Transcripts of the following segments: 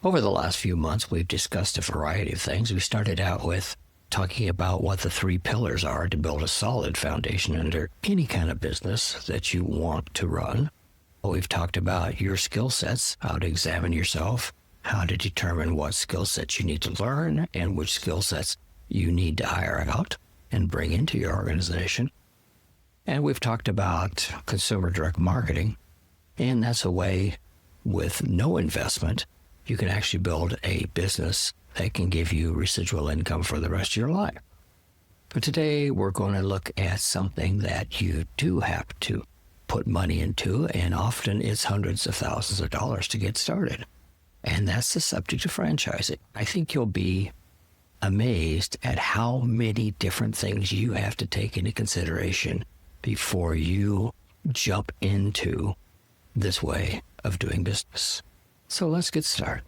Over the last few months, we've discussed a variety of things. We started out with talking about what the three pillars are to build a solid foundation under any kind of business that you want to run. We've talked about your skill sets, how to examine yourself, how to determine what skill sets you need to learn and which skill sets you need to hire out and bring into your organization. And we've talked about consumer direct marketing, and that's a way with no investment you can actually build a business that can give you residual income for the rest of your life. But today we're going to look at something that you do have to put money into, and often it's hundreds of thousands of dollars to get started. And that's the subject of franchising. I think you'll be amazed at how many different things you have to take into consideration before you jump into this way of doing business. So let's get started.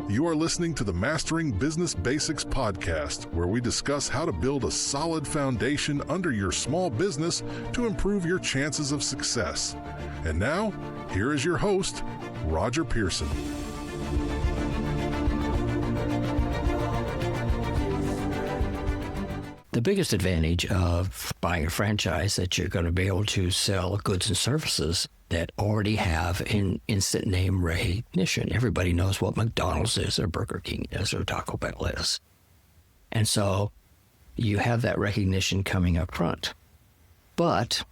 You are listening to the Mastering Business Basics podcast, where we discuss how to build a solid foundation under your small business to improve your chances of success. And now, here is your host, Roger Pearson. The biggest advantage of buying a franchise that you're going to be able to sell goods and services that already have an instant name recognition. Everybody knows what McDonald's is or Burger King is or Taco Bell is. And so you have that recognition coming up front. But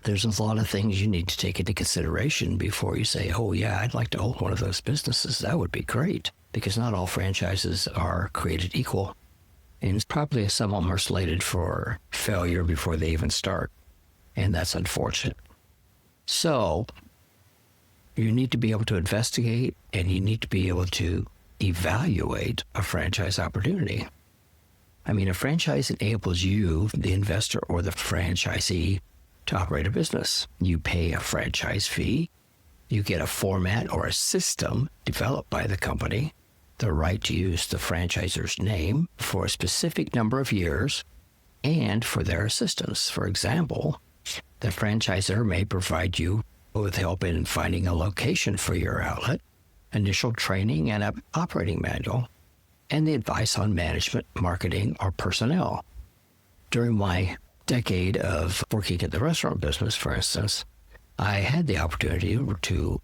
there's a lot of things you need to take into consideration before you say, oh yeah, I'd like to own one of those businesses. That would be great, because not all franchises are created equal. And probably some of them are slated for failure before they even start. And that's unfortunate. So you need to be able to investigate, and you need to be able to evaluate a franchise opportunity. I mean, a franchise enables you, the investor or the franchisee, to operate a business. You pay a franchise fee. You get a format or a system developed by the company, the right to use the franchisor's name for a specific number of years, and for their assistance. For example, the franchisor may provide you with help in finding a location for your outlet, initial training and an operating manual, and the advice on management, marketing, or personnel. During my decade of working in the restaurant business, for instance, I had the opportunity to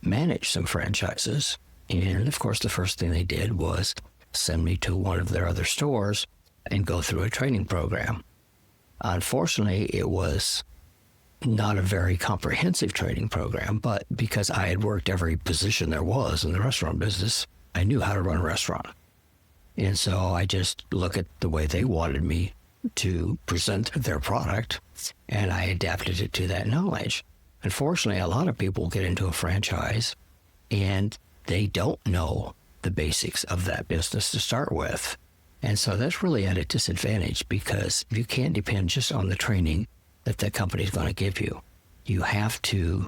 manage some franchises. And of course, the first thing they did was send me to one of their other stores and go through a training program. Unfortunately, it was not a very comprehensive training program, but because I had worked every position there was in the restaurant business, I knew how to run a restaurant. And so I just looked at the way they wanted me to present their product, and I adapted it to that knowledge. Unfortunately, a lot of people get into a franchise and they don't know the basics of that business to start with. And so that's really at a disadvantage, because you can't depend just on the training that the company is going to give you. You have to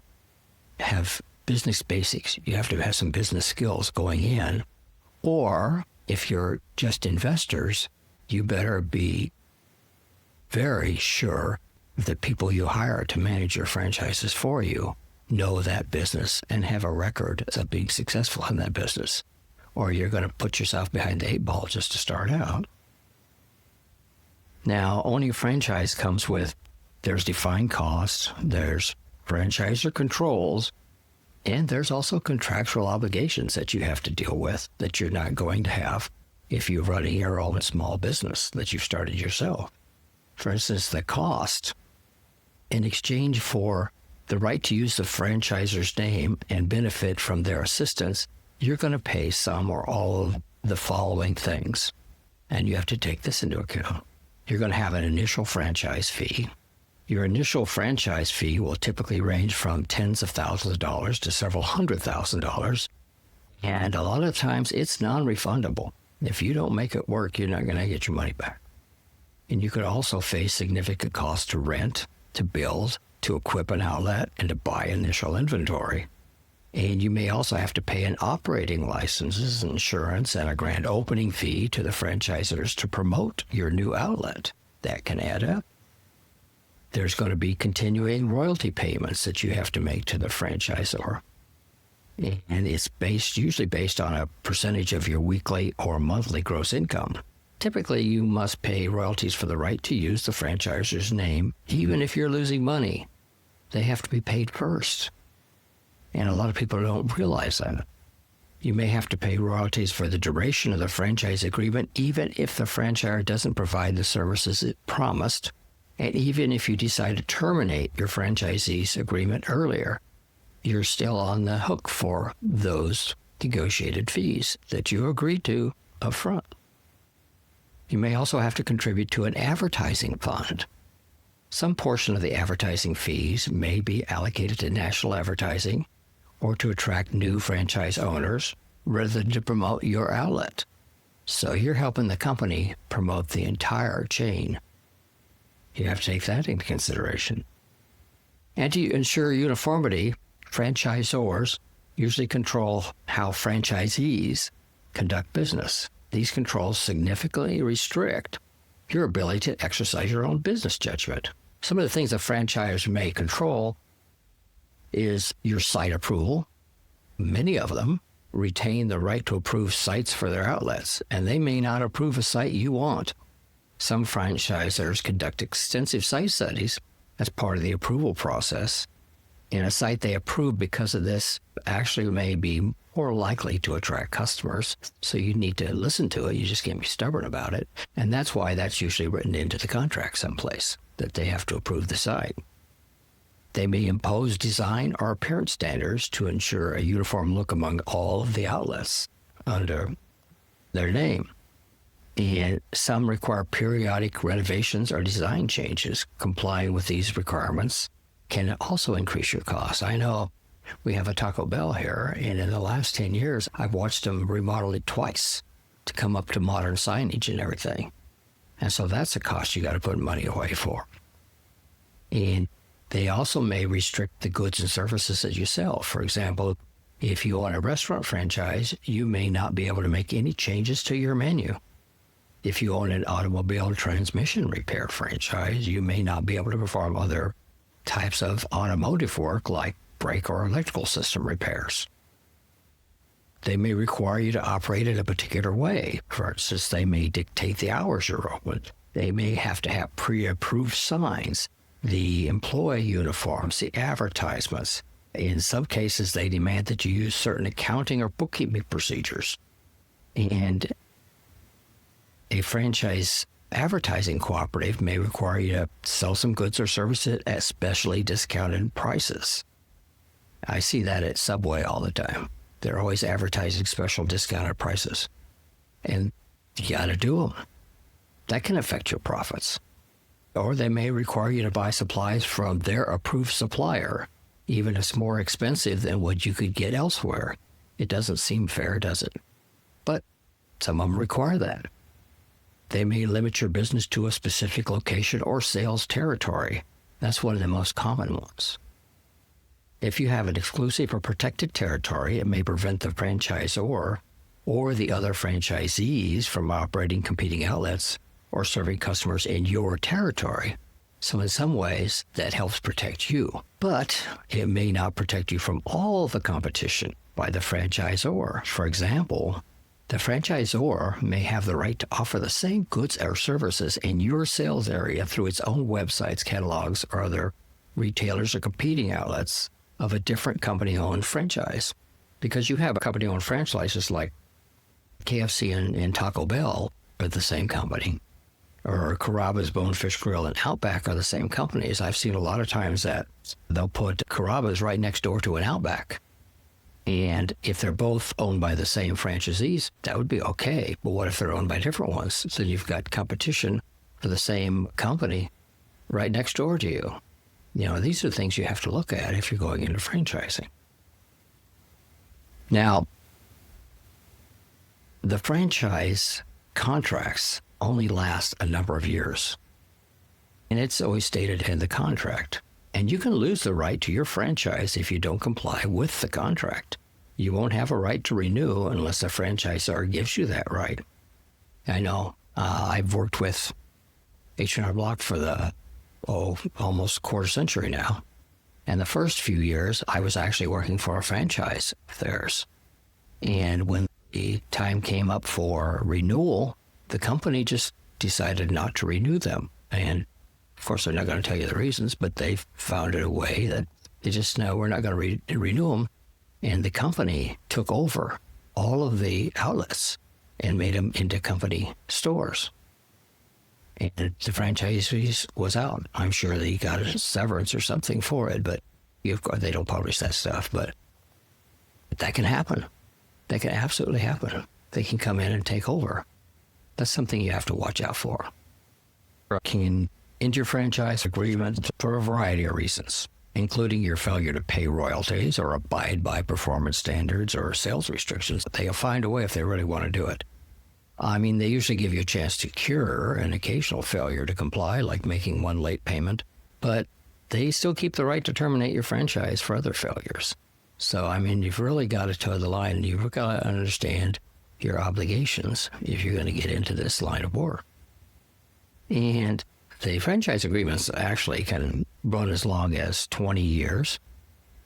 have business basics. You have to have some business skills going in. Or if you're just investors, you better be very sure that people you hire to manage your franchises for you know that business and have a record of being successful in that business, or you're going to put yourself behind the eight ball just to start out. Now, owning a franchise comes with, there's defined costs, there's franchisor controls, and there's also contractual obligations that you have to deal with that you're not going to have if you're running your own small business that you've started yourself. For instance, the cost in exchange for the right to use the franchisor's name and benefit from their assistance, you're going to pay some or all of the following things. And you have to take this into account. You're going to have an initial franchise fee. Your initial franchise fee will typically range from tens of thousands of dollars to several $100,000. And a lot of times it's non-refundable. If you don't make it work, you're not going to get your money back. And you could also face significant costs to rent, to build, to equip an outlet, and to buy initial inventory. And you may also have to pay an operating licenses, insurance, and a grand opening fee to the franchisors to promote your new outlet. That can add up. There's going to be continuing royalty payments that you have to make to the franchisor. And it's usually based on a percentage of your weekly or monthly gross income. Typically, you must pay royalties for the right to use the franchisor's name, even if you're losing money. They have to be paid first. And a lot of people don't realize that. You may have to pay royalties for the duration of the franchise agreement, even if the franchisor doesn't provide the services it promised, and even if you decide to terminate your franchisee's agreement earlier. You're still on the hook for those negotiated fees that you agreed to up front. You may also have to contribute to an advertising fund. Some portion of the advertising fees may be allocated to national advertising or to attract new franchise owners rather than to promote your outlet. So you're helping the company promote the entire chain. You have to take that into consideration. And to ensure uniformity, franchisors usually control how franchisees conduct business. These controls significantly restrict your ability to exercise your own business judgment. Some of the things a franchisor may control is your site approval. Many of them retain the right to approve sites for their outlets, and they may not approve a site you want. Some franchisors conduct extensive site studies as part of the approval process. And a site they approve because of this actually may be more likely to attract customers. So you need to listen to it. You just can't be stubborn about it. And that's why that's usually written into the contract someplace, that they have to approve the site. They may impose design or appearance standards to ensure a uniform look among all of the outlets under their name. And some require periodic renovations or design changes. Complying with these requirements can also increase your costs. I know we have a Taco Bell here, and in the last 10 years, I've watched them remodel it twice to come up to modern signage and everything. And so that's a cost you got to put money away for. And they also may restrict the goods and services that you sell. For example, if you own a restaurant franchise, you may not be able to make any changes to your menu. If you own an automobile transmission repair franchise, you may not be able to perform other types of automotive work like brake or electrical system repairs. They may require you to operate in a particular way. For instance, they may dictate the hours you're open. They may have to have pre-approved signs, the employee uniforms, the advertisements. In some cases, they demand that you use certain accounting or bookkeeping procedures. And a franchise advertising cooperative may require you to sell some goods or services at specially discounted prices. I see that at Subway all the time. They're always advertising special discounted prices. And you got to do them. That can affect your profits. Or they may require you to buy supplies from their approved supplier, even if it's more expensive than what you could get elsewhere. It doesn't seem fair, does it? But some of them require that. They may limit your business to a specific location or sales territory. That's one of the most common ones. If you have an exclusive or protected territory, it may prevent the franchisor or the other franchisees from operating competing outlets or serving customers in your territory. So in some ways, that helps protect you. But it may not protect you from all the competition by the franchisor. For example, the franchisor may have the right to offer the same goods or services in your sales area through its own websites, catalogs, or other retailers or competing outlets of a different company-owned franchise. Because you have a company-owned franchises like KFC and Taco Bell are the same company, or Carrabba's Bonefish Grill and Outback are the same companies. I've seen a lot of times that they'll put Carrabba's right next door to an Outback. And if they're both owned by the same franchisees, that would be okay. But what if they're owned by different ones? So you've got competition for the same company right next door to you. You know, these are things you have to look at if you're going into franchising. Now, the franchise contracts only last a number of years. And it's always stated in the contract. And you can lose the right to your franchise if you don't comply with the contract. You won't have a right to renew unless the franchisor gives you that right. I know I've worked with H&R Block for the almost a quarter century now. And the first few years, I was actually working for a franchise of theirs. And when the time came up for renewal, the company just decided not to renew them. And of course, they're not going to tell you the reasons, but they found a way that they just, no, we're not going to renew them. And the company took over all of the outlets and made them into company stores. And the franchisee was out. I'm sure they got a severance or something for it, but of course they don't publish that stuff. But that can happen. That can absolutely happen. They can come in and take over. That's something you have to watch out for. Can into your franchise agreement for a variety of reasons, including your failure to pay royalties or abide by performance standards or sales restrictions. They'll find a way if they really want to do it. I mean, they usually give you a chance to cure an occasional failure to comply, like making one late payment, but they still keep the right to terminate your franchise for other failures. So, I mean, you've really got to toe the line, and you've got to understand your obligations if you're going to get into this line of work. And the franchise agreements actually can run as long as 20 years.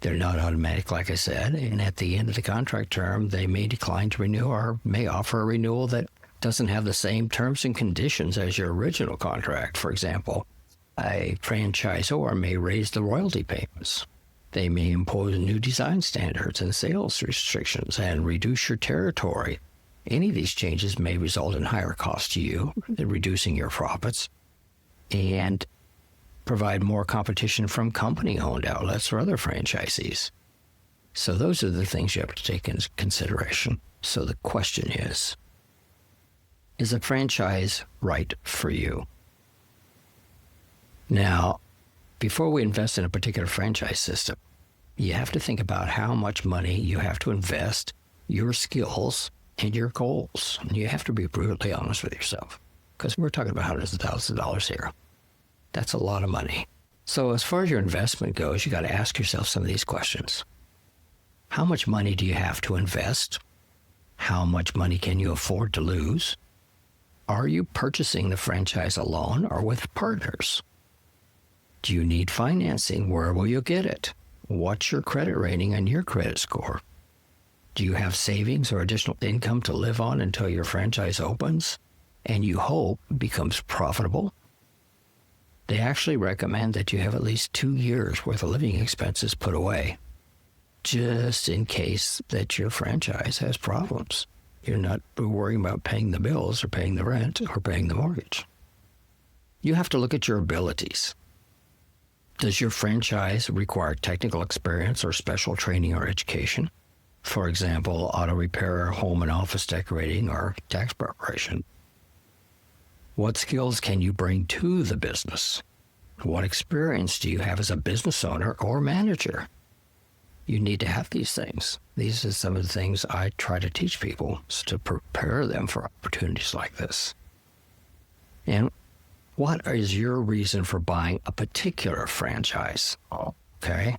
They're not automatic, like I said, and at the end of the contract term, they may decline to renew or may offer a renewal that doesn't have the same terms and conditions as your original contract. For example, a franchisor may raise the royalty payments. They may impose new design standards and sales restrictions and reduce your territory. Any of these changes may result in higher costs to you, reducing your profits, and provide more competition from company-owned outlets or other franchisees. So those are the things you have to take into consideration. So the question is a franchise right for you? Now, before we invest in a particular franchise system, you have to think about how much money you have to invest, your skills, and your goals. And you have to be brutally honest with yourself, because we're talking about hundreds of thousands of dollars here. That's a lot of money. So as far as your investment goes, you got to ask yourself some of these questions. How much money do you have to invest? How much money can you afford to lose? Are you purchasing the franchise alone or with partners? Do you need financing? Where will you get it? What's your credit rating and your credit score? Do you have savings or additional income to live on until your franchise opens and you hope becomes profitable? They actually recommend that you have at least 2 years worth of living expenses put away, just in case that your franchise has problems. You're not worrying about paying the bills or paying the rent or paying the mortgage. You have to look at your abilities. Does your franchise require technical experience or special training or education? For example, auto repair, home and office decorating, or tax preparation. What skills can you bring to the business? What experience do you have as a business owner or manager? You need to have these things. These are some of the things I try to teach people to prepare them for opportunities like this. And what is your reason for buying a particular franchise? Okay.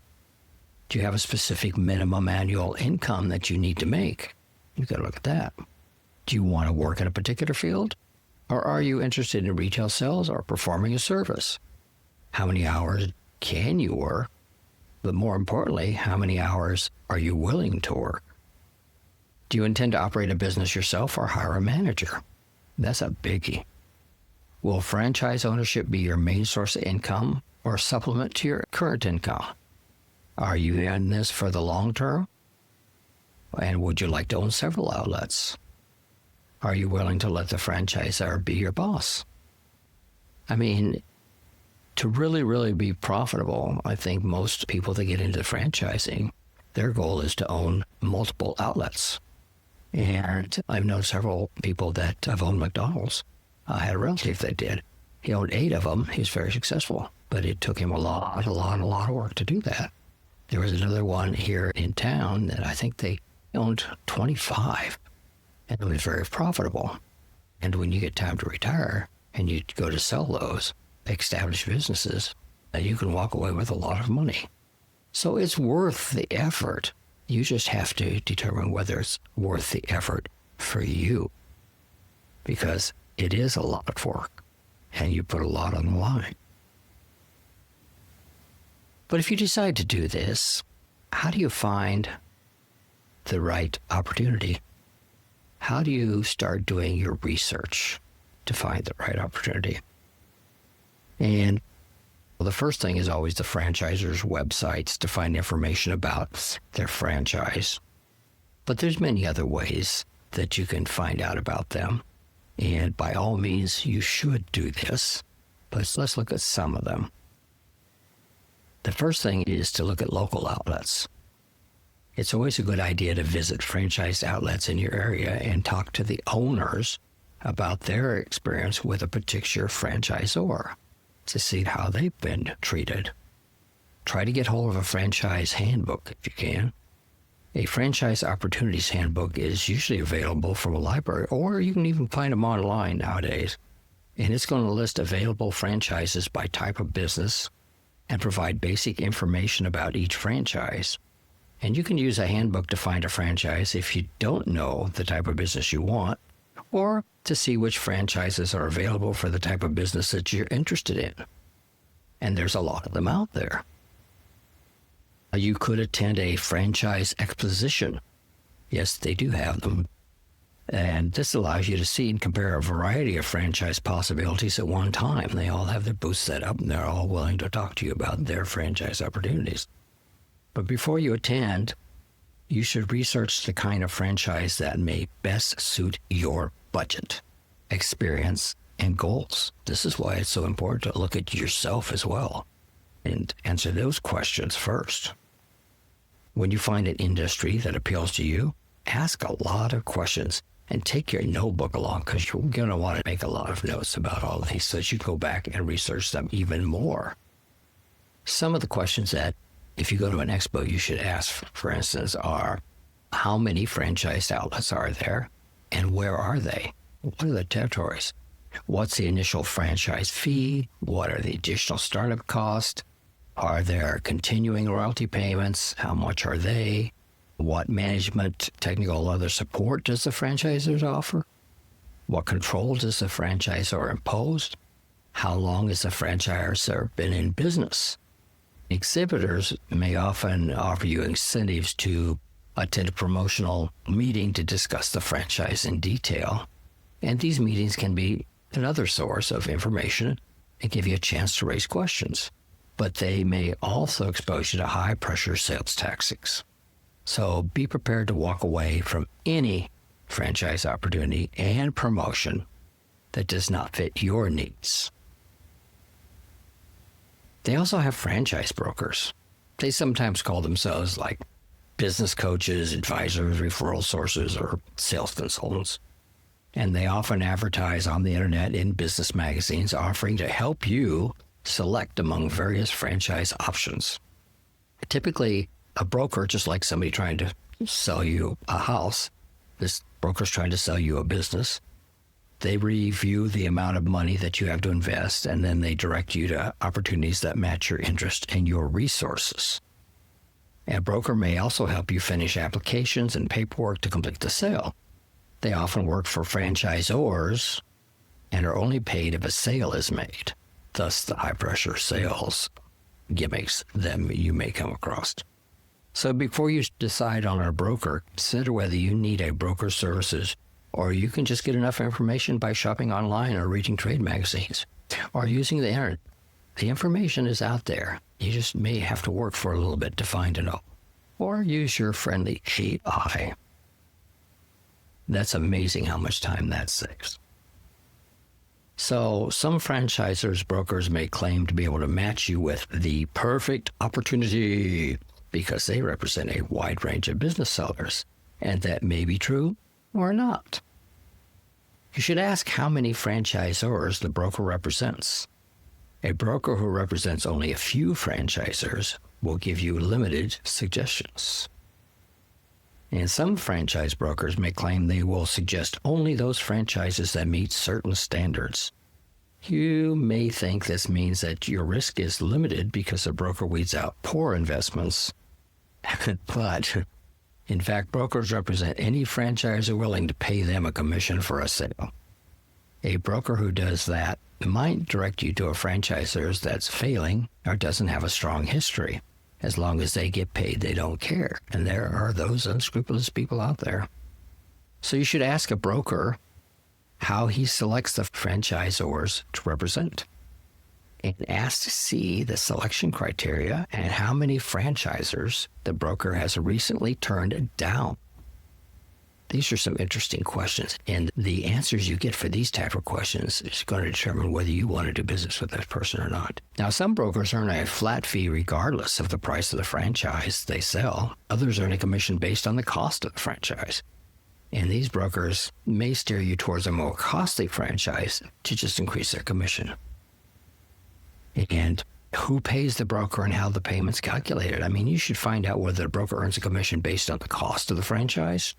Do you have a specific minimum annual income that you need to make? You've got to look at that. Do you want to work in a particular field? Or are you interested in retail sales or performing a service? How many hours can you work? But more importantly, how many hours are you willing to work? Do you intend to operate a business yourself or hire a manager? That's a biggie. Will franchise ownership be your main source of income or supplement to your current income? Are you in this for the long term? And would you like to own several outlets? Are you willing to let the franchisor be your boss? I mean, to really, really be profitable, I think most people that get into franchising, their goal is to own multiple outlets. And I've known several people that have owned McDonald's. I had a relative that did. He owned 8 of them. He was very successful, but it took him a lot of work to do that. There was another one here in town that I think they owned 25, and it was very profitable. And when you get time to retire and you go to sell those established businesses, you can walk away with a lot of money. So it's worth the effort. You just have to determine whether it's worth the effort for you, because it is a lot of work and you put a lot on the line. But if you decide to do this, how do you find the right opportunity? How do you start doing your research to find the right opportunity? And the first thing is always the franchisors' websites to find information about their franchise. But there's many other ways that you can find out about them. And by all means, you should do this. But let's look at some of them. The first thing is to look at local outlets. It's always a good idea to visit franchise outlets in your area and talk to the owners about their experience with a particular franchisor to see how they've been treated. Try to get hold of a franchise handbook if you can. A franchise opportunities handbook is usually available from a library, or you can even find them online nowadays. And it's going to list available franchises by type of business and provide basic information about each franchise. And you can use a handbook to find a franchise if you don't know the type of business you want, or to see which franchises are available for the type of business that you're interested in. And there's a lot of them out there. You could attend a franchise exposition. Yes, they do have them. And this allows you to see and compare a variety of franchise possibilities at one time. They all have their booths set up, and they're all willing to talk to you about their franchise opportunities. But before you attend, you should research the kind of franchise that may best suit your budget, experience, and goals. This is why it's so important to look at yourself as well and answer those questions first. When you find an industry that appeals to you, ask a lot of questions and take your notebook along, because you're going to want to make a lot of notes about all of these so that you go back and research them even more. Some of the questions that, if you go to an expo, you should ask, for instance, are how many franchise outlets are there and where are they? What are the territories? What's the initial franchise fee? What are the additional startup costs? Are there continuing royalty payments? How much are they? What management, technical, other support does the franchisor offer? What control does the franchisor impose? How long has the franchisor been in business? Exhibitors may often offer you incentives to attend a promotional meeting to discuss the franchise in detail. And these meetings can be another source of information and give you a chance to raise questions. But they may also expose you to high-pressure sales tactics. So be prepared to walk away from any franchise opportunity and promotion that does not fit your needs. They also have franchise brokers. They sometimes call themselves like business coaches, advisors, referral sources, or sales consultants. And they often advertise on the internet in business magazines offering to help you select among various franchise options. Typically, a broker, just like somebody trying to sell you a house, this broker's trying to sell you a business. They review the amount of money that you have to invest, and then they direct you to opportunities that match your interest and your resources. A broker may also help you finish applications and paperwork to complete the sale. They often work for franchisors and are only paid if a sale is made, thus the high-pressure sales gimmicks that you may come across. So before you decide on a broker, consider whether you need a broker's services, or you can just get enough information by shopping online or reading trade magazines or using the internet. The information is out there. You just may have to work for a little bit to find it all. Or use your friendly AI. That's amazing how much time that saves. So some franchisors, brokers may claim to be able to match you with the perfect opportunity because they represent a wide range of business sellers. And that may be true or not. You should ask how many franchisors the broker represents. A broker who represents only a few franchisors will give you limited suggestions. And some franchise brokers may claim they will suggest only those franchises that meet certain standards. You may think this means that your risk is limited because the broker weeds out poor investments. But in fact, brokers represent any franchisor willing to pay them a commission for a sale. A broker who does that It might direct you to a franchisor that's failing or doesn't have a strong history. As long as they get paid, they don't care. And there are those unscrupulous people out there. So you should ask a broker how he selects the franchisors to represent, and ask to see the selection criteria and how many franchisors the broker has recently turned down. These are some interesting questions, and the answers you get for these type of questions is going to determine whether you want to do business with that person or not. Now, some brokers earn a flat fee regardless of the price of the franchise they sell. Others earn a commission based on the cost of the franchise. And these brokers may steer you towards a more costly franchise to just increase their commission. And who pays the broker and how the payment's calculated? I mean, you should find out whether the broker earns a commission based on the cost of the franchise.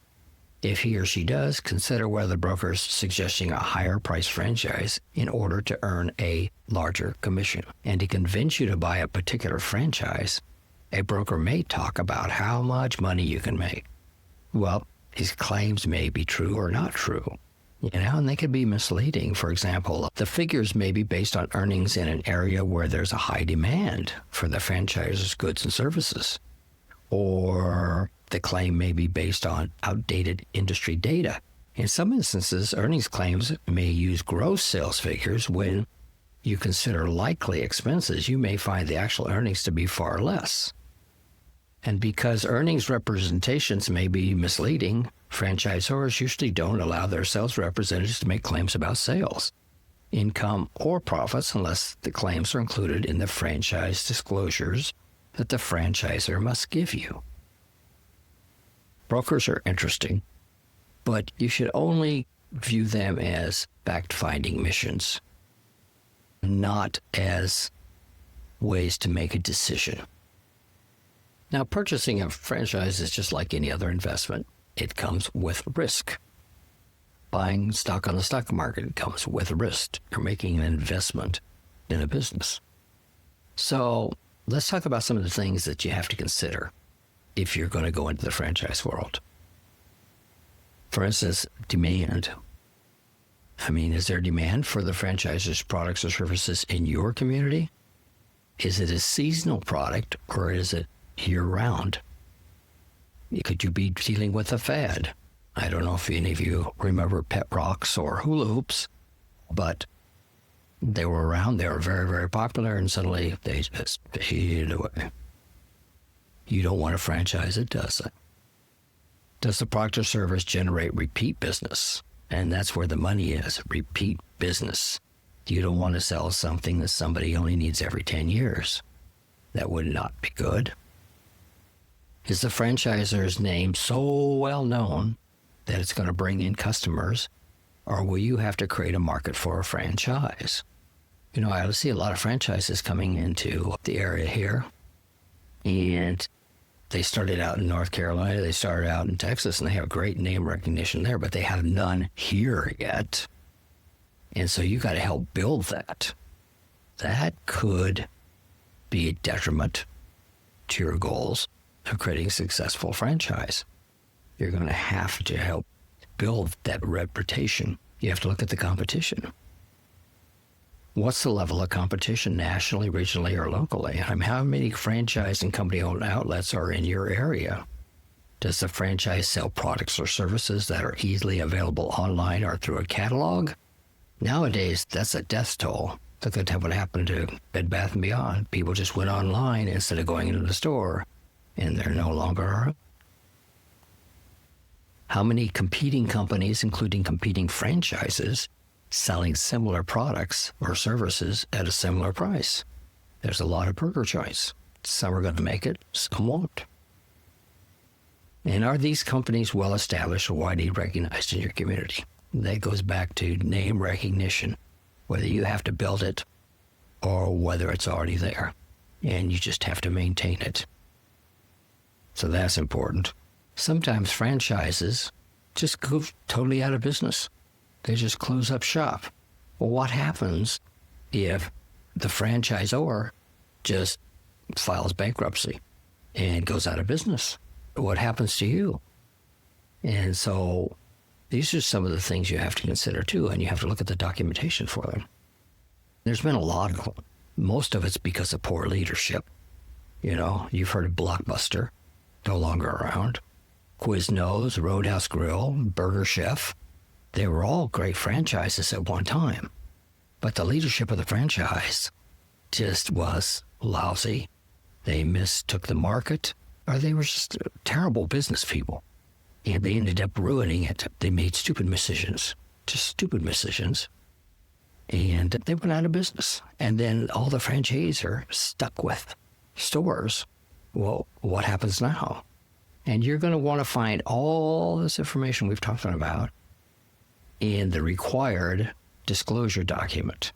If he or she does, consider whether the broker is suggesting a higher price franchise in order to earn a larger commission. And to convince you to buy a particular franchise, a broker may talk about how much money you can make. Well, his claims may be true or not true, and they could be misleading. For example, the figures may be based on earnings in an area where there's a high demand for the franchise's goods and services, or the claim may be based on outdated industry data. In some instances, earnings claims may use gross sales figures. When you consider likely expenses, you may find the actual earnings to be far less. And because earnings representations may be misleading, franchisors usually don't allow their sales representatives to make claims about sales, income, or profits unless the claims are included in the franchise disclosures that the franchisor must give you. Brokers are interesting, but you should only view them as fact-finding missions, not as ways to make a decision. Now, purchasing a franchise is just like any other investment. It comes with risk. Buying stock on the stock market comes with risk. You're making an investment in a business. So let's talk about some of the things that you have to consider if you're going to go into the franchise world. For instance, demand. I mean, is there demand for the franchise's products or services in your community? Is it a seasonal product or is it year-round? Could you be dealing with a fad? I don't know if any of you remember pet rocks or hula hoops, but they were around. They were very, very popular, and suddenly they just faded away. You don't want to franchise it, does it? Does the product or service generate repeat business? And that's where the money is, repeat business. You don't want to sell something that somebody only needs every 10 years. That would not be good. Is the franchisor's name so well known that it's going to bring in customers, or will you have to create a market for a franchise? You know, I see a lot of franchises coming into the area here, and they started out in North Carolina, they started out in Texas, and they have great name recognition there, but they have none here yet. And so you got to help build that. That could be a detriment to your goals of creating a successful franchise. You're going to have to help build that reputation. You have to look at the competition. What's the level of competition nationally, regionally, or locally? I mean, how many franchise and company-owned outlets are in your area? Does the franchise sell products or services that are easily available online or through a catalog? Nowadays, that's a death toll. Look at what happened to Bed Bath & Beyond. People just went online instead of going into the store, and they're no longer around. How many competing companies, including competing franchises, selling similar products or services at a similar price? There's a lot of burger choice. Some are going to make it, some won't. And are these companies well established or widely recognized in your community? That goes back to name recognition, whether you have to build it or whether it's already there, and you just have to maintain it. So that's important. Sometimes franchises just go totally out of business. They just close up shop. Well, what happens if the franchisor just files bankruptcy and goes out of business? What happens to you? And so these are some of the things you have to consider too, and you have to look at the documentation for them. There's been a lot of them. Most of it's because of poor leadership. You know, you've heard of Blockbuster, no longer around. Quiznos, Roadhouse Grill, Burger Chef. They were all great franchises at one time. But the leadership of the franchise just was lousy. They mistook the market, or they were just terrible business people. And they ended up ruining it. They made stupid decisions, just stupid decisions. And they went out of business. And then all the franchisees are stuck with stores. Well, what happens now? And you're going to want to find all this information we've talked about in the required disclosure document.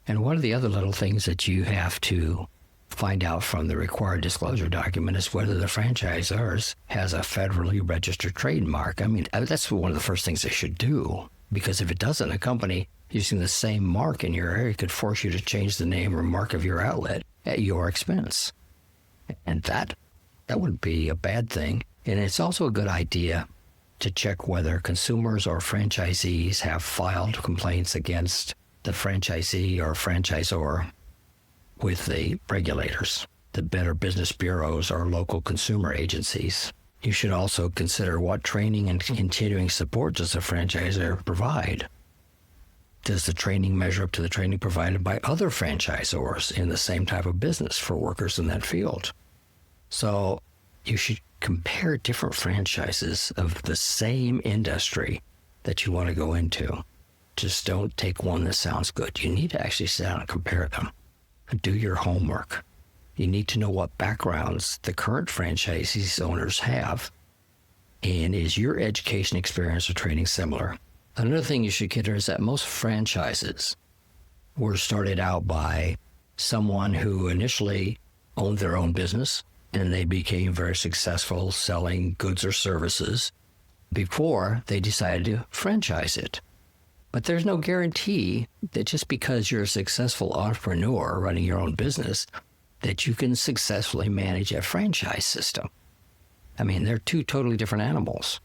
And one of the other little things that you have to find out from the required disclosure document is whether the franchisor has a federally registered trademark. I mean, that's one of the first things they should do, because if it doesn't, a company using the same mark in your area could force you to change the name or mark of your outlet at your expense. And that would be a bad thing. And it's also a good idea to check whether consumers or franchisees have filed complaints against the franchisee or franchisor with the regulators, the Better Business Bureaus or local consumer agencies. You should also consider what training and continuing support does the franchisor provide. Does the training measure up to the training provided by other franchisors in the same type of business for workers in that field? So you should compare different franchises of the same industry that you want to go into. Just don't take one that sounds good. You need to actually sit down and compare them. Do your homework. You need to know what backgrounds the current franchisees owners have. And is your education experience or training similar? Another thing you should consider is that most franchises were started out by someone who initially owned their own business, and they became very successful selling goods or services before they decided to franchise it. But there's no guarantee that just because you're a successful entrepreneur running your own business, that you can successfully manage a franchise system. I mean, they're two totally different animals.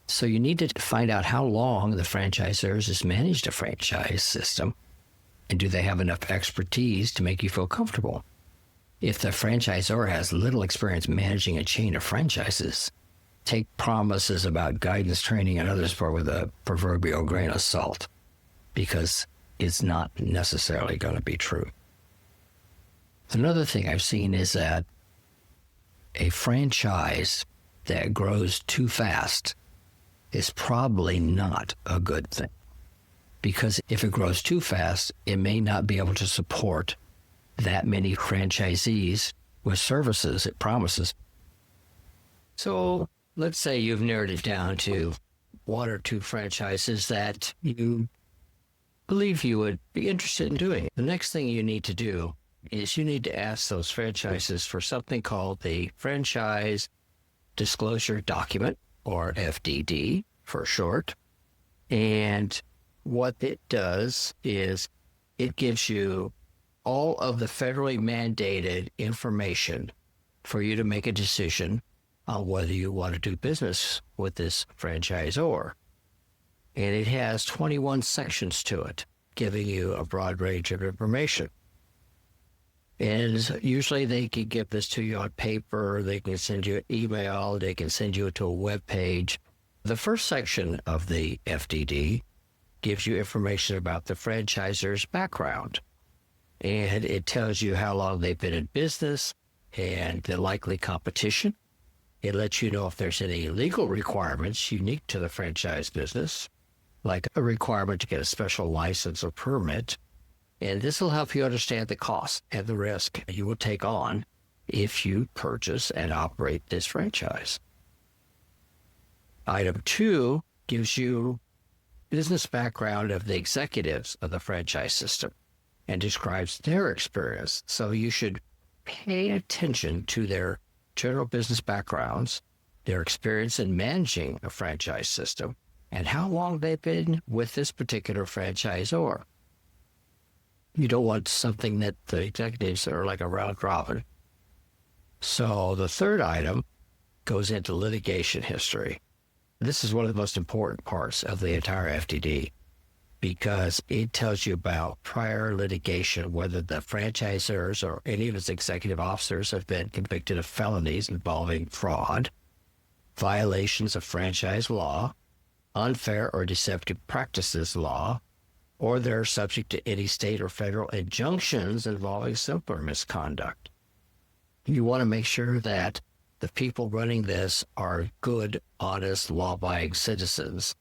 So you need to find out how long the franchisors has managed a franchise system, and do they have enough expertise to make you feel comfortable? If the franchisor has little experience managing a chain of franchises, take promises about guidance, training, and other support with a proverbial grain of salt, because it's not necessarily going to be true. Another thing I've seen is that a franchise that grows too fast is probably not a good thing. Because if it grows too fast, it may not be able to support that many franchisees with services it promises. So let's say you've narrowed it down to one or two franchises that you believe you would be interested in doing. The next thing you need to do is you need to ask those franchises for something called the Franchise Disclosure Document, or FDD for short. And what it does is it gives you all of the federally mandated information for you to make a decision on whether you want to do business with this franchisor. And it has 21 sections to it, giving you a broad range of information. And usually they can give this to you on paper, they can send you an email, they can send you to a web page. The first section of the FDD gives you information about the franchisor's background. And it tells you how long they've been in business and the likely competition. It lets you know if there's any legal requirements unique to the franchise business, like a requirement to get a special license or permit. And this will help you understand the cost and the risk you will take on if you purchase and operate this franchise. Item 2 gives you business background of the executives of the franchise system and describes their experience. So you should pay attention to their general business backgrounds, their experience in managing a franchise system, and how long they've been with this particular franchisor. You don't want something that the executives are like a round robin. So the third item goes into litigation history. This is one of the most important parts of the entire FDD. because it tells you about prior litigation, whether the franchisors or any of its executive officers have been convicted of felonies involving fraud, violations of franchise law, unfair or deceptive practices law, or they're subject to any state or federal injunctions involving simpler misconduct. You want to make sure that the people running this are good, honest, law-abiding citizens,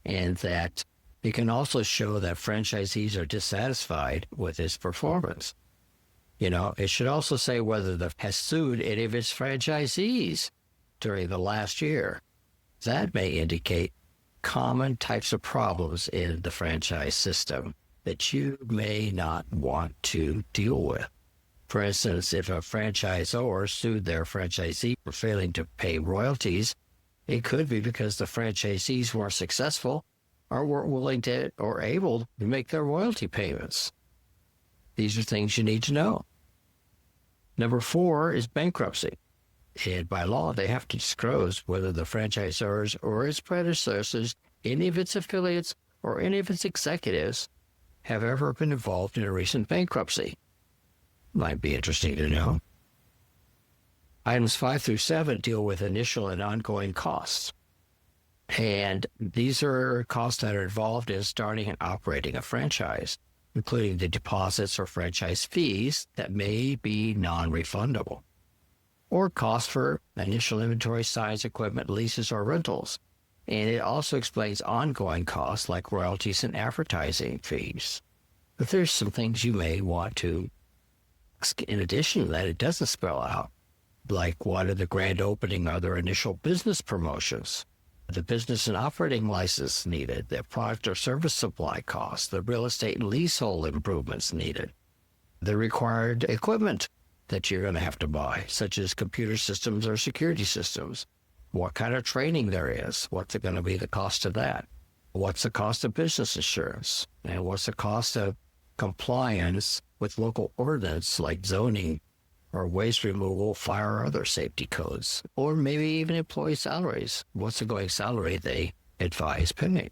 and that it can also show that franchisees are dissatisfied with its performance. It should also say whether the has sued any of its franchisees during the last year. That may indicate common types of problems in the franchise system that you may not want to deal with. For instance, if a franchisor sued their franchisee for failing to pay royalties, it could be because the franchisees weren't successful or weren't willing to or able to make their royalty payments. These are things you need to know. Number 4 is bankruptcy. And by law, they have to disclose whether the franchisors or its predecessors, any of its affiliates, or any of its executives have ever been involved in a recent bankruptcy. Might be interesting to know. Items 5 through 7 deal with initial and ongoing costs. And these are costs that are involved in starting and operating a franchise, including the deposits or franchise fees that may be non-refundable, or costs for initial inventory, size, equipment, leases, or rentals. And it also explains ongoing costs like royalties and advertising fees. But there's some things you may want to, in addition to that, it doesn't spell out, like what are the grand opening, other initial business promotions, the business and operating license needed, the product or service supply costs, the real estate and leasehold improvements needed, the required equipment that you're going to have to buy, such as computer systems or security systems, what kind of training there is, what's going to be the cost of that, what's the cost of business insurance, and what's the cost of compliance with local ordinance like zoning or waste removal, fire, or other safety codes, or maybe even employee salaries. What's the going salary they advise paying?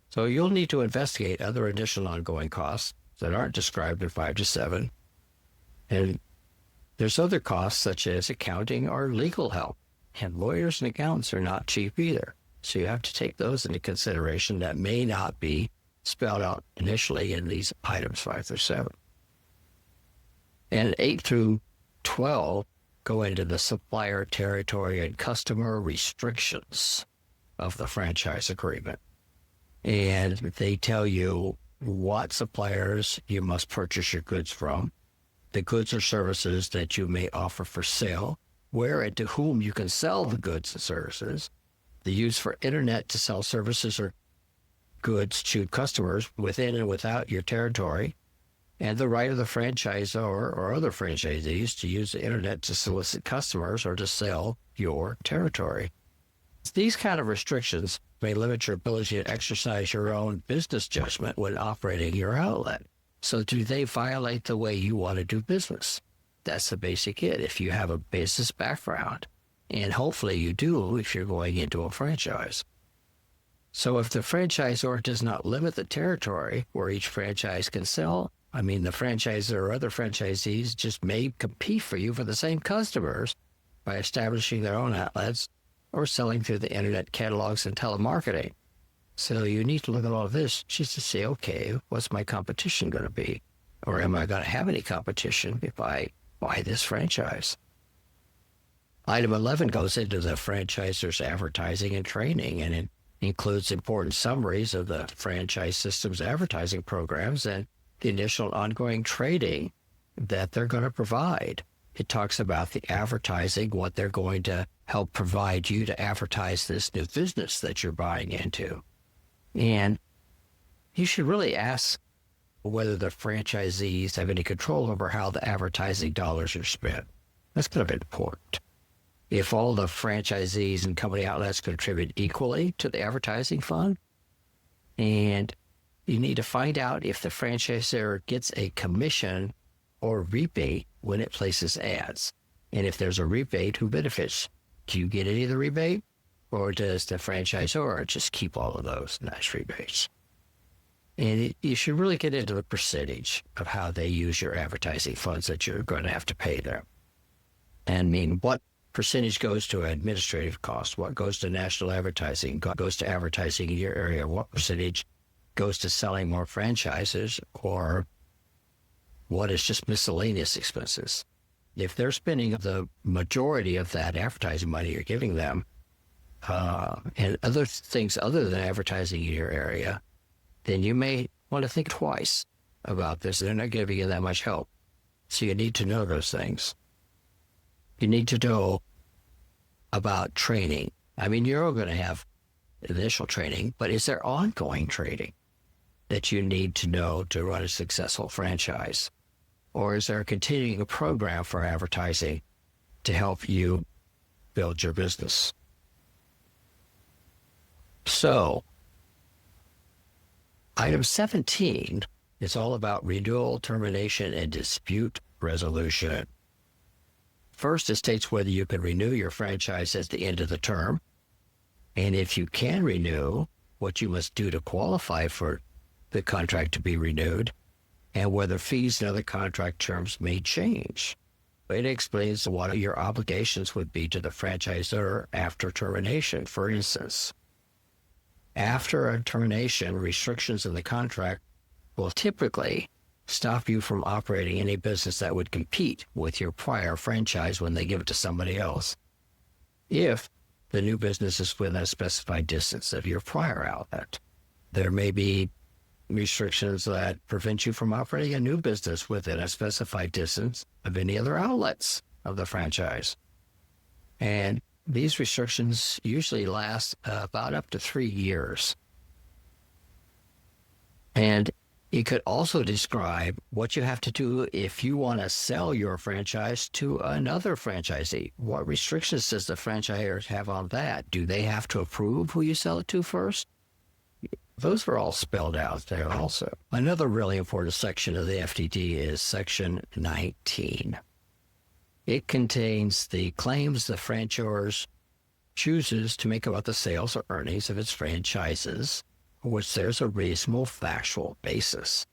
So you'll need to investigate other additional ongoing costs that aren't described in 5 to 7. And there's other costs such as accounting or legal help. And lawyers and accountants are not cheap either. So you have to take those into consideration that may not be spelled out initially in these items 5 through 7. And 8 through 12 go into the supplier, territory, and customer restrictions of the franchise agreement. And they tell you what suppliers you must purchase your goods from, the goods or services that you may offer for sale, where and to whom you can sell the goods and services, the use for internet to sell services or goods to customers within and without your territory, and the right of the franchisor or other franchisees to use the internet to solicit customers or to sell your territory. These kind of restrictions may limit your ability to exercise your own business judgment when operating your outlet. So do they violate the way you want to do business? That's the basic it. If you have a business background, and hopefully you do if you're going into a franchise. So if the franchisor does not limit the territory where each franchise can sell, the franchisor or other franchisees just may compete for you for the same customers by establishing their own outlets or selling through the internet catalogs and telemarketing. So you need to look at all of this just to say, okay, what's my competition going to be? Or am I going to have any competition if I buy this franchise? Item 11 goes into the franchisor's advertising and training, and it includes important summaries of the franchise system's advertising programs and the initial ongoing training that they're going to provide. It talks about the advertising, what they're going to help provide you to advertise this new business that you're buying into. And you should really ask whether the franchisees have any control over how the advertising dollars are spent. That's kind of important. If all the franchisees and company outlets contribute equally to the advertising fund, and you need to find out if the franchisor gets a commission or rebate when it places ads. And if there's a rebate, who benefits? Do you get any of the rebate? Or does the franchisor just keep all of those nice rebates? And you should really get into the percentage of how they use your advertising funds that you're going to have to pay them. And what percentage goes to administrative costs? What goes to national advertising? Goes to advertising in your area? What percentage goes to selling more franchises? Or what is just miscellaneous expenses? If they're spending the majority of that advertising money you're giving them, and other things other than advertising in your area, then you may want to think twice about this. They're not giving you that much help. So you need to know those things. You need to know about training. You're going to have initial training, but is there ongoing training that you need to know to run a successful franchise? Or is there a continuing program for advertising to help you build your business? So, item 17 is all about renewal, termination, and dispute resolution. First, it states whether you can renew your franchise at the end of the term, and if you can renew, what you must do to qualify for the contract to be renewed, and whether fees and other contract terms may change. It explains what your obligations would be to the franchisor after termination. For instance, after a termination, restrictions in the contract will typically stop you from operating any business that would compete with your prior franchise when they give it to somebody else, if the new business is within a specified distance of your prior outlet. There may be restrictions that prevent you from operating a new business within a specified distance of any other outlets of the franchise. And these restrictions usually last about up to 3 years. And it could also describe what you have to do if you want to sell your franchise to another franchisee. What restrictions does the franchisor have on that? Do they have to approve who you sell it to first? Those are all spelled out there also. Another really important section of the FTD is Section 19. It contains the claims the franchisor chooses to make about the sales or earnings of its franchises, for which there's a reasonable factual basis.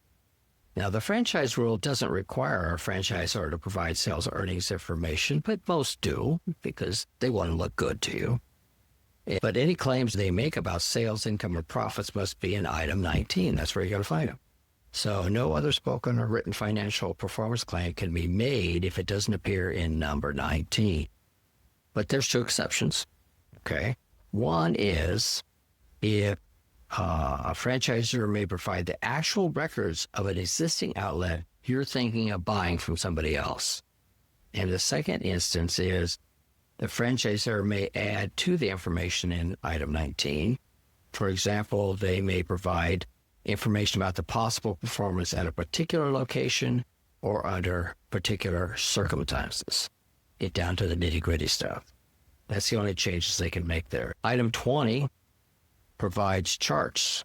Now, the franchise rule doesn't require a franchisor to provide sales or earnings information, but most do because they want to look good to you. But any claims they make about sales, income, or profits must be in item 19. That's where you're going to find them. So no other spoken or written financial performance claim can be made if it doesn't appear in number 19. But there's 2 exceptions, okay? One is if a franchisor may provide the actual records of an existing outlet you're thinking of buying from somebody else. And the second instance is the franchisor may add to the information in item 19. For example, they may provide information about the possible performance at a particular location or under particular circumstances. Get down to the nitty-gritty stuff. That's the only changes they can make there. Item 20 provides charts.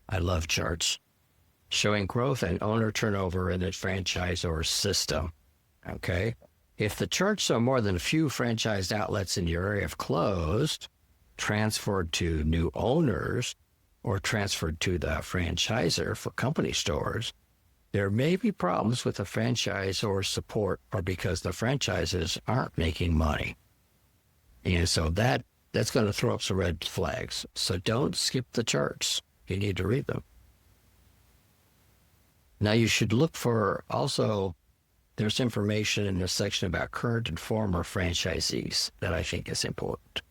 I love charts. Showing growth and owner turnover in the franchisor system. Okay? If the charts show more than a few franchised outlets in your area have closed, transferred to new owners, or transferred to the franchisor for company stores, there may be problems with the franchisor support or because the franchises aren't making money. And so that's going to throw up some red flags. So don't skip the charts. You need to read them. Now you should look for also, there's information in this section about current and former franchisees that I think is important.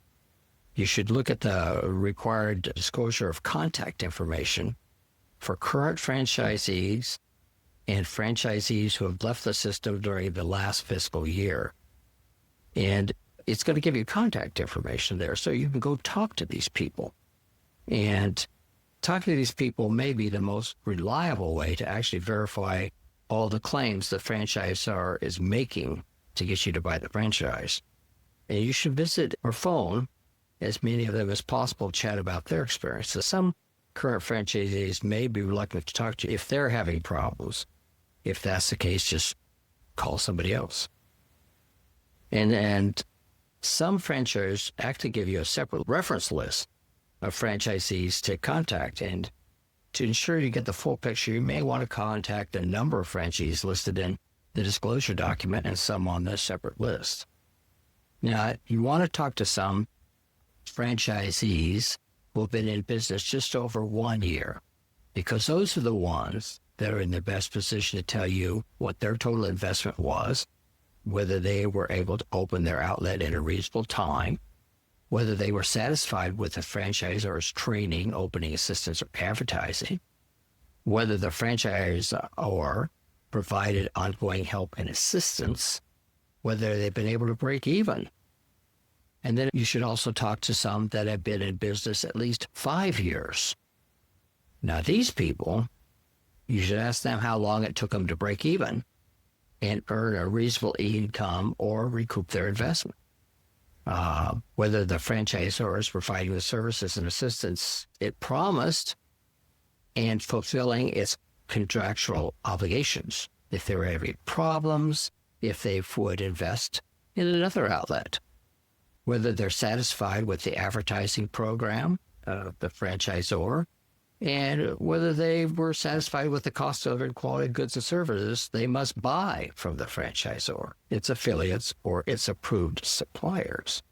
You should look at the required disclosure of contact information for current franchisees and franchisees who have left the system during the last fiscal year. And it's going to give you contact information there so you can go talk to these people. And talking to these people may be the most reliable way to actually verify all the claims the franchisor is making to get you to buy the franchise. And you should visit or phone as many of them as possible, chat about their experiences. Some current franchisees may be reluctant to talk to you if they're having problems. If that's the case, just call somebody else. And some franchises actually give you a separate reference list of franchisees to contact. And To ensure you get the full picture, you may want to contact a number of franchisees listed in the disclosure document and some on the separate list. Now, you want to talk to some franchisees who have been in business just over 1 year, because those are the ones that are in the best position to tell you what their total investment was, whether they were able to open their outlet in a reasonable time, whether they were satisfied with the franchisor's training, opening assistance, or advertising, whether the franchisor provided ongoing help and assistance, whether they've been able to break even. And then you should also talk to some that have been in business at least 5 years. Now, these people, you should ask them how long it took them to break even and earn a reasonable income or recoup their investment. Whether the franchisor is providing the services and assistance it promised and fulfilling its contractual obligations. If there were any problems, if they would invest in another outlet. Whether they're satisfied with the advertising program of the franchisor, and whether they were satisfied with the cost of and quality of goods and services they must buy from the franchisor, its affiliates, or its approved suppliers.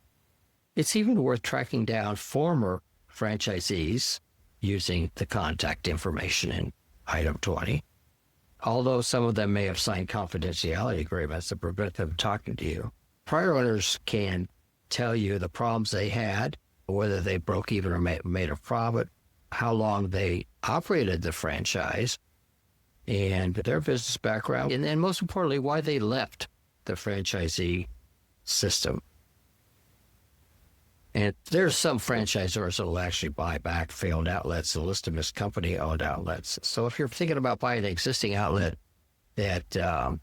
It's even worth tracking down former franchisees using the contact information in item 20. Although some of them may have signed confidentiality agreements that prevent them talking to you, prior owners can tell you the problems they had, whether they broke even or made a profit, how long they operated the franchise, and their business background, and then most importantly, why they left the franchisee system. And there's some franchisors that will actually buy back failed outlets and list them as company-owned outlets. So if you're thinking about buying an existing outlet that the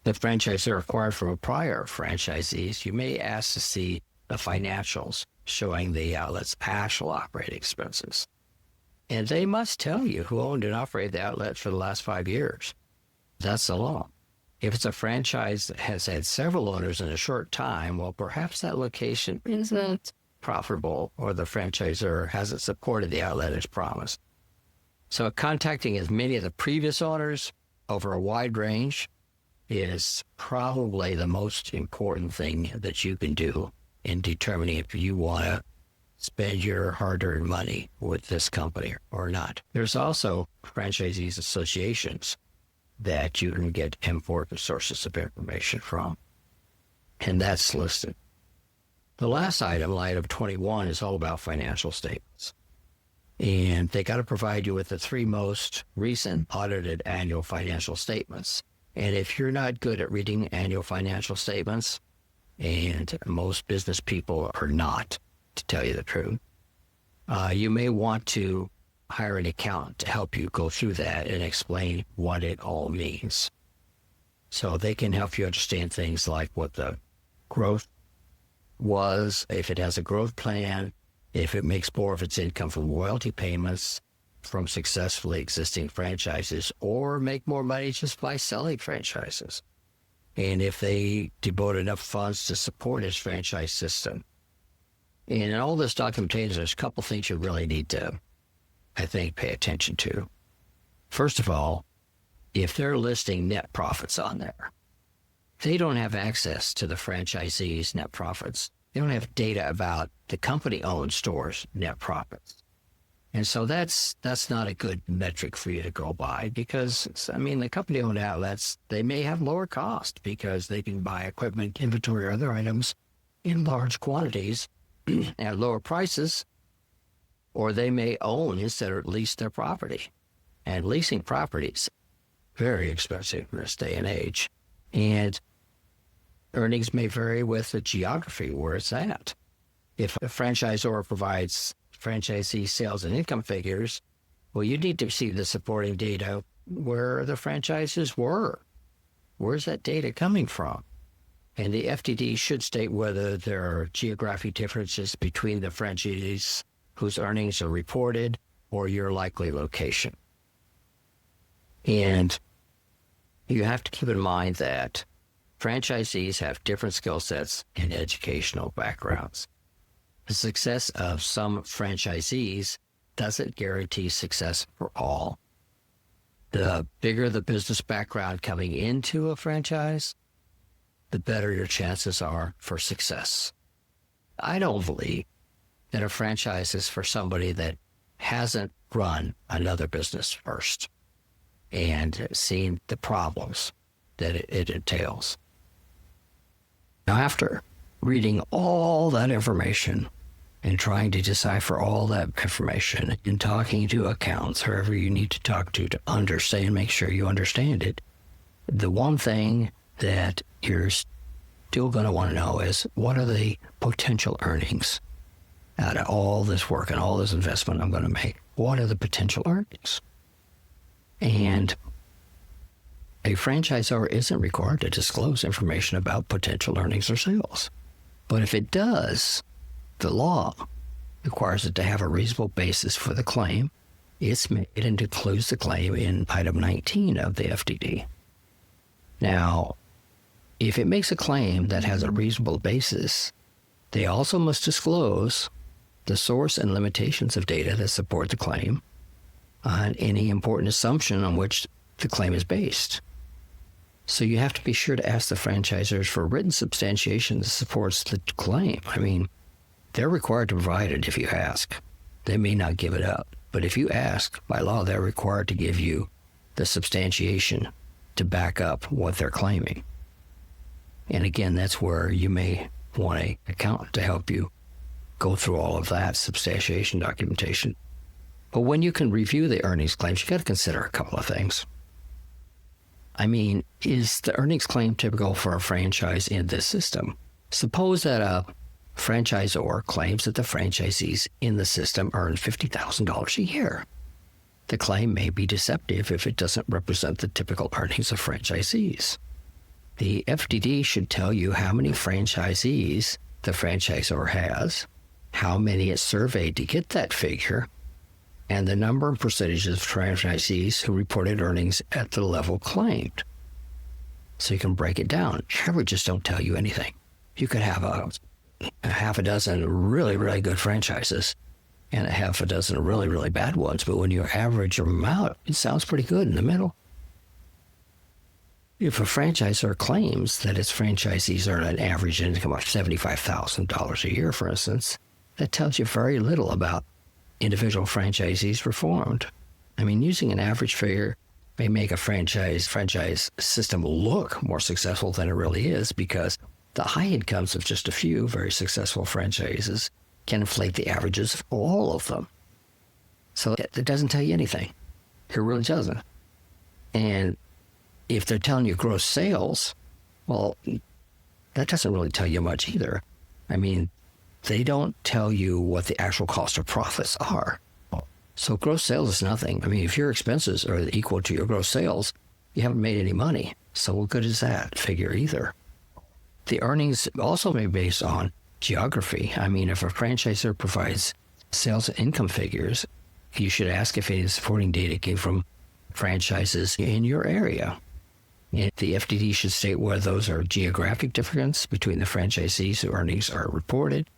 franchisor acquired from a prior franchisees, you may ask to see the financials showing the outlet's actual operating expenses. And they must tell you who owned and operated the outlet for the last 5 years. That's the law. If it's a franchise that has had several owners in a short time, well, perhaps that location isn't profitable or the franchisor hasn't supported the outlet as promised. So contacting as many of the previous owners over a wide range is probably the most important thing that you can do in determining if you want to spend your hard-earned money with this company or not. There's also franchisees associations that you can get important sources of information from, and that's listed. The last item, item 21, is all about financial statements. And they got to provide you with the 3 most recent audited annual financial statements. And if you're not good at reading annual financial statements, and most business people are not, to tell you the truth, you may want to hire an accountant to help you go through that and explain what it all means. So they can help you understand things like what the growth was, if it has a growth plan, if it makes more of its income from royalty payments from successfully existing franchises, or make more money just by selling franchises. And if they devote enough funds to support its franchise system. And in all this documentation, there's a couple things you really need to, I think, pay attention to. First of all, if they're listing net profits on there, they don't have access to the franchisee's net profits. They don't have data about the company-owned store's net profits. And so that's not a good metric for you to go by, because, I mean, the company-owned outlets, they may have lower cost because they can buy equipment, inventory, or other items in large quantities at lower prices, or they may own instead of lease their property. And leasing properties, very expensive in this day and age. And earnings may vary with the geography where it's at. If a franchisor provides franchisee sales and income figures, well, you need to see the supporting data where the franchises were. Where's that data coming from? And the FDD should state whether there are geographic differences between the franchisees whose earnings are reported or your likely location. And you have to keep in mind that franchisees have different skill sets and educational backgrounds. The success of some franchisees doesn't guarantee success for all. The bigger the business background coming into a franchise, the better your chances are for success. I don't believe that a franchise is for somebody that hasn't run another business first and seen the problems that it entails. Now, after reading all that information and trying to decipher all that information and talking to accountants, whoever you need to talk to understand, make sure you understand it, the one thing that you're still going to want to know is, what are the potential earnings out of all this work and all this investment I'm going to make? What are the potential earnings? And a franchisor isn't required to disclose information about potential earnings or sales. But if it does, the law requires it to have a reasonable basis for the claim. It's made and includes the claim in item 19 of the FDD. Now, if it makes a claim that has a reasonable basis, they also must disclose the source and limitations of data that support the claim on any important assumption on which the claim is based. So you have to be sure to ask the franchisors for written substantiation that supports the claim. I mean, they're required to provide it if you ask. They may not give it up. But if you ask, by law, they're required to give you the substantiation to back up what they're claiming. And again, that's where you may want an accountant to help you go through all of that substantiation documentation. But when you can review the earnings claims, you got to consider a couple of things. I mean, is the earnings claim typical for a franchise in this system? Suppose that a franchisor claims that the franchisees in the system earn $50,000 a year. The claim may be deceptive if it doesn't represent the typical earnings of franchisees. The FDD should tell you how many franchisees the franchisor has, how many it surveyed to get that figure, and the number and percentages of franchisees who reported earnings at the level claimed. So you can break it down. Averages don't tell you anything. You could have a half a dozen really, really good franchises and a half a dozen really, really bad ones, but when you average them out, it sounds pretty good in the middle. If a franchisor claims that its franchisees earn an average income of $75,000 a year, for instance, that tells you very little about individual franchisees performed. I mean, using an average figure may make a franchise system look more successful than it really is, because the high incomes of just a few very successful franchises can inflate the averages of all of them. So it doesn't tell you anything. It really doesn't. And if they're telling you gross sales, well, that doesn't really tell you much either. I mean, they don't tell you what the actual cost of profits are. So gross sales is nothing. I mean, if your expenses are equal to your gross sales, you haven't made any money. So what good is that figure either? The earnings also may be based on geography. I mean, if a franchisor provides sales and income figures, you should ask if any supporting data came from franchises in your area. And the FDD should state whether those are geographic difference between the franchisees whose earnings are reported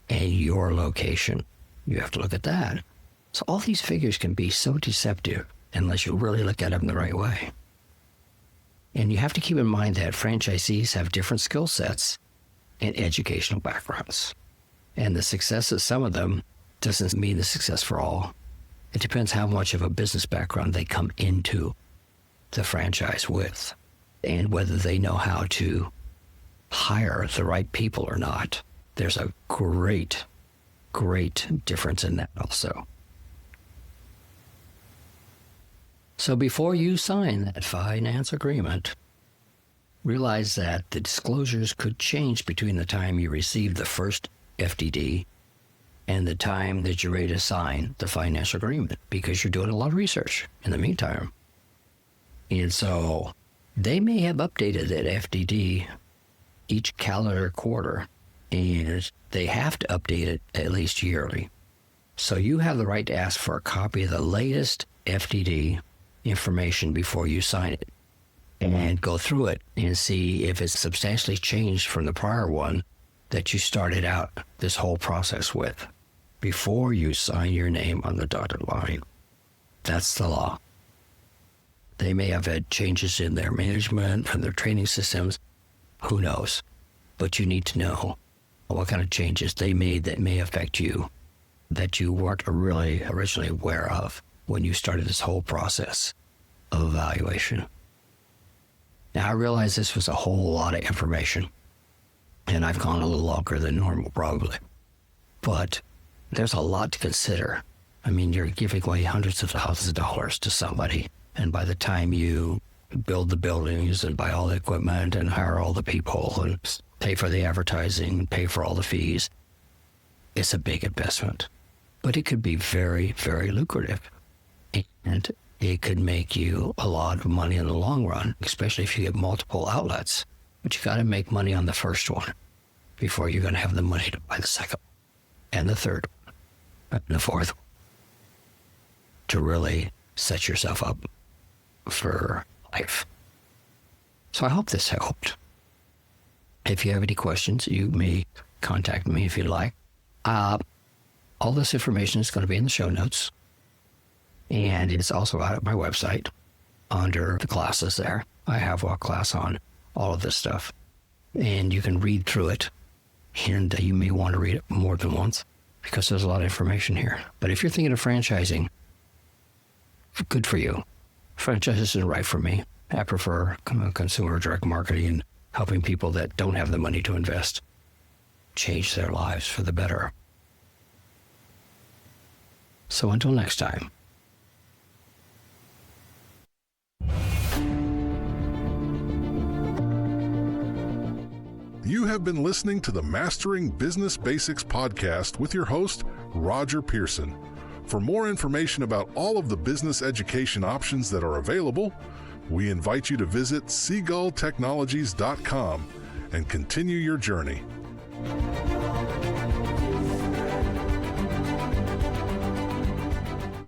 and your location. You have to look at that. So all these figures can be so deceptive unless you really look at them the right way. And you have to keep in mind that franchisees have different skill sets and educational backgrounds. And the success of some of them doesn't mean the success for all. It depends how much of a business background they come into the franchise with, and whether they know how to hire the right people or not. There's a great difference in that also. So before you sign that finance agreement, realize that the disclosures could change between the time you receive the first FDD and the time that you're ready to sign the finance agreement, because you're doing a lot of research in the meantime. And so they may have updated that FDD each calendar quarter, and they have to update it at least yearly. So you have the right to ask for a copy of the latest FDD information before you sign it, and go through it and see if it's substantially changed from the prior one that you started out this whole process with. before you sign your name on the dotted line. That's the law. They may have had changes in their management and their training systems. Who knows? But you need to know what kind of changes they made that may affect you, that you weren't really originally aware of when you started this whole process of evaluation. Now, I realize this was a whole lot of information, and I've gone a little longer than normal probably, but there's a lot to consider. I mean, you're giving away hundreds of thousands of dollars to somebody, and by the time you build the buildings and buy all the equipment and hire all the people and pay for the advertising, pay for all the fees, it's a big investment. But it could be very, very lucrative. And it could make you a lot of money in the long run, especially if you get multiple outlets. But you got to make money on the first one before you're going to have the money to buy the second and the third and the fourth one, to really set yourself up for life. So I hope this helped. If you have any questions, you may contact me if you'd like. All this information is going to be in the show notes, and it's also out at my website under the classes there. I have a class on all of this stuff, and you can read through it, and you may want to read it more than once because there's a lot of information here. But if you're thinking of franchising, good for you. Franchise isn't right for me. I prefer consumer direct marketing and helping people that don't have the money to invest change their lives for the better. So until next time. You have been listening to the Mastering Business Basics podcast with your host, Roger Pearson. For more information about all of the business education options that are available, we invite you to visit seagulltechnologies.com and continue your journey.